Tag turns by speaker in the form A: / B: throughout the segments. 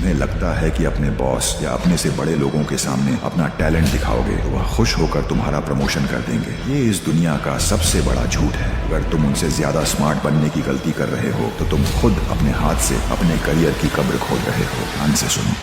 A: तुम्हें लगता है कि अपने बॉस या अपने से बड़े लोगों के सामने अपना टैलेंट दिखाओगे तो वह खुश होकर तुम्हारा प्रमोशन कर देंगे। ये इस दुनिया का सबसे बड़ा झूठ है। अगर तुम उनसे ज्यादा स्मार्ट बनने की गलती कर रहे हो तो तुम खुद अपने हाथ से अपने करियर की कब्र खोद रहे हो। ध्यान से सुनो।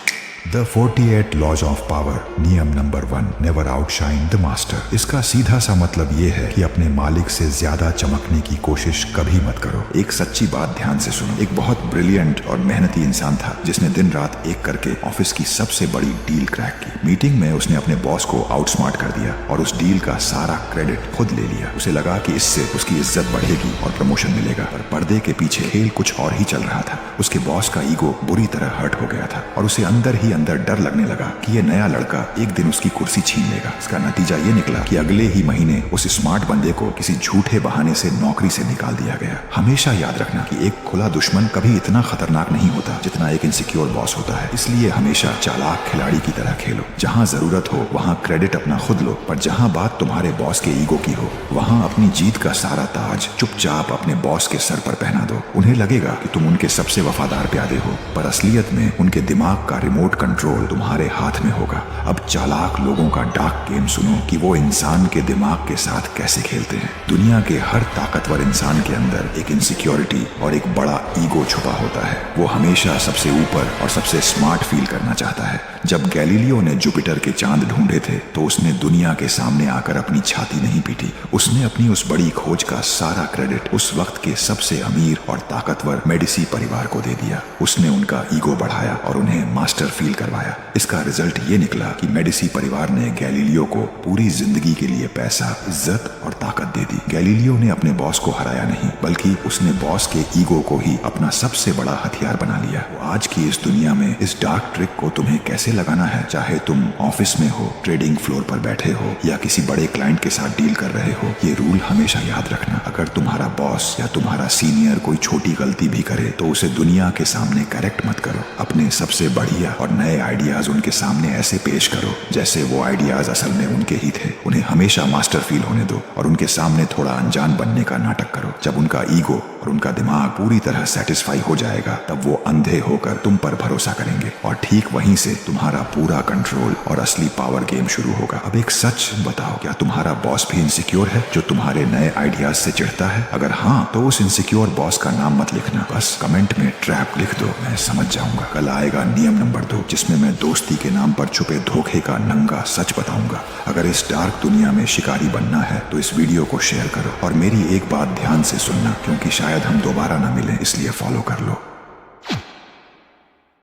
A: The 48 laws of power. नियम नंबर 1, नेवर आउटशाइन द मास्टर। इसका सीधा सा मतलब ये है कि अपने मालिक से ज्यादा चमकने की कोशिश कभी मत करो। एक सच्ची बात ध्यान से सुनो। एक बहुत ब्रिलियंट और मेहनती इंसान था जिसने दिन रात एक करके ऑफिस की सबसे बड़ी डील क्रैक की। मीटिंग में उसने अपने बॉस को आउटस्मार्ट कर दिया और उस डील का सारा क्रेडिट खुद ले लिया। उसे लगा कि इससे उसकी इज्जत बढ़ेगी और प्रमोशन मिलेगा, पर पर्दे के पीछे खेल कुछ और ही चल रहा था। उसके बॉस का ईगो बुरी तरह हर्ट हो गया था और उसे अंदर ही अंदर डर लगने लगा कि ये नया लड़का एक दिन उसकी कुर्सी छीन लेगा। इसका नतीजा ये निकला कि अगले ही महीने उस स्मार्ट बंदे को किसी झूठे बहाने से नौकरी से निकाल दिया गया। हमेशा याद रखना कि एक खुला दुश्मन कभी इतना खतरनाक नहीं होता जितना एक इनसिक्योर बॉस होता है। इसलिए हमेशा चालाक खिलाड़ी की तरह खेलो। जहाँ जरूरत हो वहाँ क्रेडिट अपना खुद लो, पर जहाँ बात तुम्हारे बॉस के ईगो की हो वहाँ अपनी जीत का सारा ताज चुपचाप अपने बॉस के सर पर पहना दो। उन्हें लगेगा कि तुम उनके सबसे वफादार प्यादे हो, पर असलियत में उनके दिमाग का रिमोट कंट्रोल तुम्हारे हाथ में होगा। अब चालाक लोगों का डार्क गेम सुनो कि वो इंसान के दिमाग के साथ कैसे खेलते हैं। दुनिया के हर ताकतवर इंसान के अंदर एक इनसिक्योरिटी और एक बड़ा ईगो छुपा होता है। वो हमेशा सबसे ऊपर और सबसे स्मार्ट फील करना चाहता है। जब गैलीलियो ने जुपिटर के चांद ढूंढे थे तो उसने दुनिया के सामने आकर अपनी छाती नहीं पीटी। उसने अपनी उस बड़ी खोज का सारा क्रेडिट उस वक्त के सबसे अमीर और ताकतवर मेडिसी परिवार को दे दिया। उसने उनका ईगो बढ़ाया और उन्हें मास्टर फील करवाया। इसका रिजल्ट ये निकला कि मेडिसी परिवार ने गैलीलियो को पूरी जिंदगी के लिए पैसा, इज्जत और ताकत दे दी। गैलीलियो ने अपने बॉस को हराया नहीं, बल्कि उसने बॉस के ईगो को ही अपना सबसे बड़ा हथियार बना लिया। वो आज की इस दुनिया में इस डार्क ट्रिक को तुम्हें कैसे लगाना है, चाहे तुम ऑफिस में हो, ट्रेडिंग फ्लोर पर बैठे हो या किसी बड़े क्लाइंट के साथ डील कर रहे हो, ये रूल हमेशा याद रखना। अगर तुम्हारा बॉस या तुम्हारा सीनियर कोई छोटी गलती भी करे तो उसे दुनिया के सामने करेक्ट मत करो। अपने सबसे बढ़िया और नए आइडियाज उनके सामने ऐसे पेश करो जैसे वो आइडियाज असल में उनके ही थे। उन्हें हमेशा मास्टर फील होने दो और उनके सामने थोड़ा अनजान बनने का नाटक करो। जब उनका ईगो और उनका दिमाग पूरी तरह सेटिस्फाई हो जाएगा तब वो अंधे होकर तुम पर भरोसा करेंगे और ठीक वहीं से तुम्हारा पूरा कंट्रोल और असली पावर गेम शुरू होगा। अब एक सच बताओ, क्या तुम्हारा बॉस भी इनसिक्योर है जो तुम्हारे नए आइडियाज से चिढ़ता है? अगर हाँ तो उस इनसिक्योर बॉस का नाम मत लिखना, बस कमेंट में ट्रैप लिख दो, मैं समझ जाऊंगा। कल आएगा नियम नंबर 2 जिसमें मैं दोस्ती के नाम पर छुपे धोखे का नंगा सच बताऊंगा। अगर इस डार्क दुनिया में शिकारी बनना है तो इस वीडियो को शेयर करो और मेरी एक बात ध्यान से सुनना, क्योंकि शायद हम दोबारा ना मिलें, इसलिए फॉलो कर लो।